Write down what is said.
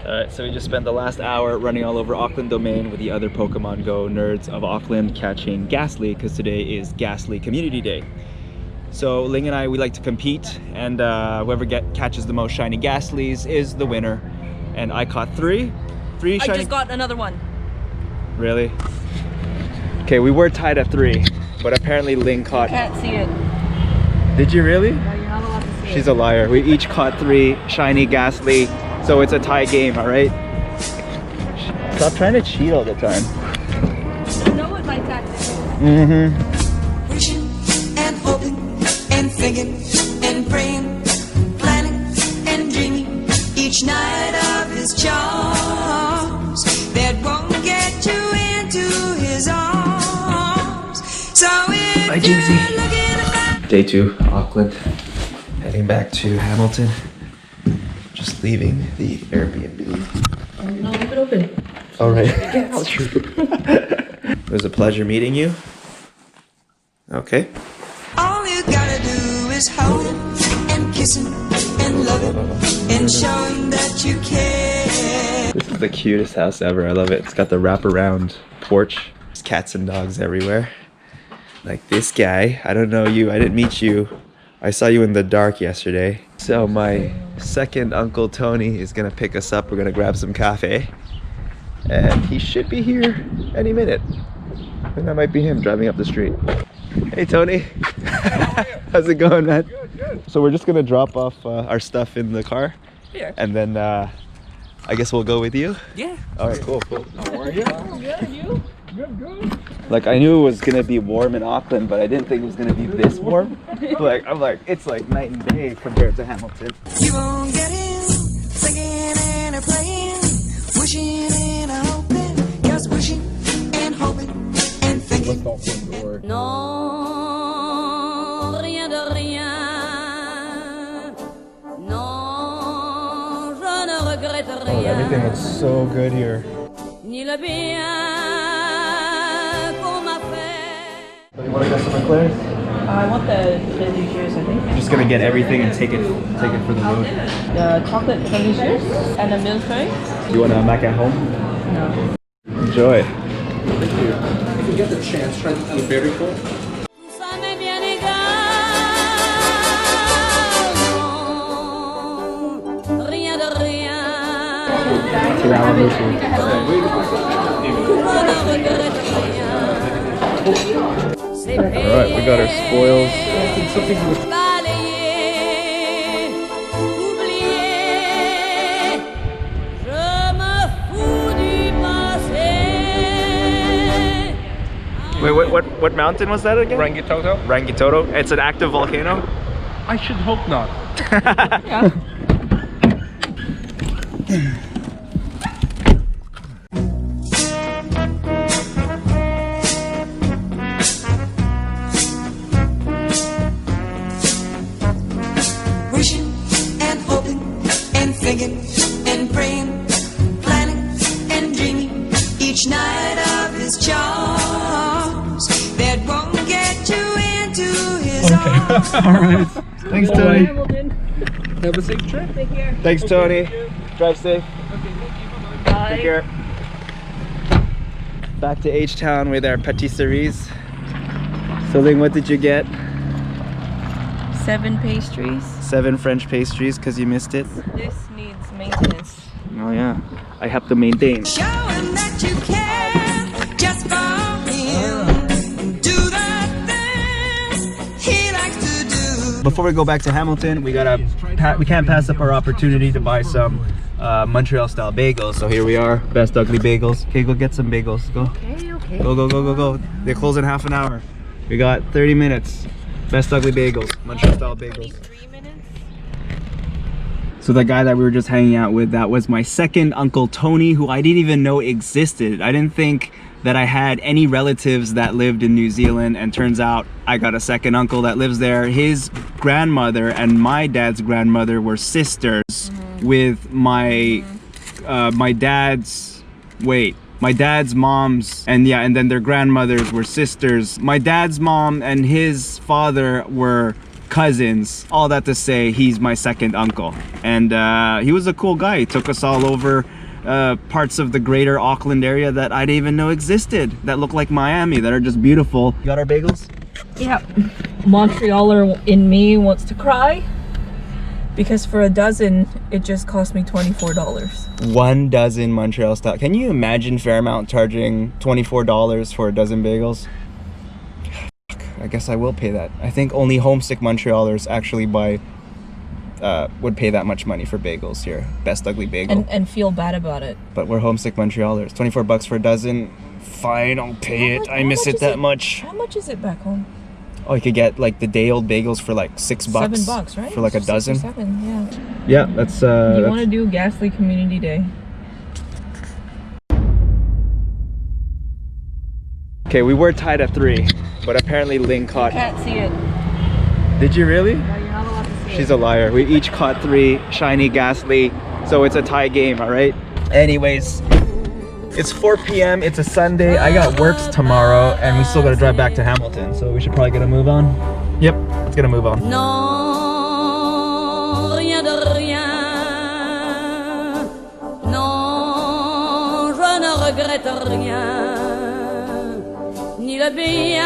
Alright, so we just spent the last hour running all over Auckland Domain with the other Pokemon Go nerds of Auckland catching Ghastly, because today is Ghastly Community Day. So Ling and I, we like to compete, and whoever catches the most shiny Ghastlies is the winner. And I caught three shiny. I just got another one. Really? Okay, we were tied at 3, but apparently Ling caught... Can't see it. Did you really? No, you're not allowed to see She's a liar. We each caught 3 shiny Ghastly, so it's a tie game, alright? Stop trying to cheat all the time. You know what my tactic is? Mm-hmm. Wishing and hoping and thinking and praying, planning and dreaming each night of his charms that won't get you into his arms. So if Bye, Jinxie. you're looking at Day 2, Auckland. Heading back to Hamilton. Just leaving the Airbnb. No, leave it open. All right. That's true. It was a pleasure meeting you. Okay. all you gotta do is hold him and kiss him and love him and show him that you care. This is the cutest house ever. I love it. It's got the wraparound porch. There's cats and dogs everywhere. Like this guy. I don't know you. I didn't meet you. I saw you in the dark yesterday. So my second Uncle Tony is gonna pick us up. We're gonna grab some cafe. And he should be here any minute. I think that might be him driving up the street. Hey Tony. How's it going, man? Good, good. So we're just gonna drop off our stuff in the car. Yeah. And then I guess we'll go with you. Yeah. All right, cool. How are you? Good, you? Good, good. Like I knew it was gonna be warm in Auckland, but I didn't think it was gonna be this warm. I'm like, it's like night and day compared to Hamilton. You won't get in, singing and a playing, wishing and a hoping, just wishing and hoping and thinking. Non, rien de rien. Non, je ne regrette rien. looks so good here. Ni le bien qu'on m'a fait. You want to get some eclairs? I want the delicious, I think. I'm just gonna get everything and take it for the road. The chocolate delicious and the milk tray. You want a mac at home? No. Enjoy. Thank you. If you get the chance, try the Iberico. Ça m'est bien égal. Non, rien de rien. Je ne regrette rien. C'est Alright, we got our spoils. balayer, oublier. Je me fous du passé. Wait, what mountain was that again? Rangitoto? Rangitoto. It's an active volcano. I should hope not. Wishing and hoping and thinking and praying, planning and dreaming each night of his charms that won't get you into his arms. All right. Thanks, Tony. Have a safe trip. Take care. Thanks, Tony. Drive safe. Bye. Take care. Back to H-Town with our patisseries. So Ling, what did you get? 7 pastries. 7 French pastries because you missed it. This needs maintenance. Oh yeah, I have to maintain. Show him that you care just for him. Do the things he likes to do. Before we go back to Hamilton, we can't pass up our opportunity to buy some Montreal style bagels. So here we are, Best Ugly Bagels. Okay, go get some bagels. Go. Okay. Go. They close in half an hour. We got 30 minutes. Best Ugly Bagels, Montreal style bagels. 3 minutes. So the guy that we were just hanging out with, that was my second Uncle Tony, who I didn't even know existed. I didn't think that I had any relatives that lived in New Zealand, and turns out I got a second uncle that lives there. His grandmother and my dad's grandmother were sisters with my dad's moms, and then their grandmothers were sisters. My dad's mom and his father were cousins. All that to say, he's my second uncle, and he was a cool guy. He took us all over parts of the greater Auckland area that I didn't even know existed, that look like Miami, that are just beautiful. You got our bagels? Yeah. Montrealer in me wants to cry because for a dozen, it just cost me $24. 1 dozen Montreal style. Can you imagine Fairmount charging $24 for a dozen bagels? I guess I will pay that. I think only homesick Montrealers actually would pay that much money for bagels here. Best ugly bagel. And feel bad about it. But we're homesick Montrealers. 24 bucks for a dozen. Fine, I'll pay it. I miss it that much. How much is it back home? Oh, you could get like the day old bagels for like $6. $7, right? For like a dozen. 7, yeah. Yeah, that's You want to do Gasly Community Day? Okay, we were tied at 3, but apparently Ling caught. Can't see it. Did you really? No, you're not allowed to see She's a liar. We each caught 3, Shiny, Gasly, so it's a tie game, all right? Anyways, it's 4 p.m. It's a Sunday. I got works tomorrow, and we still gotta drive back to Hamilton, so we should probably get a move on. Yep, let's get a move on. Non, rien de rien. Non, je ne regrette rien. Ni le bien,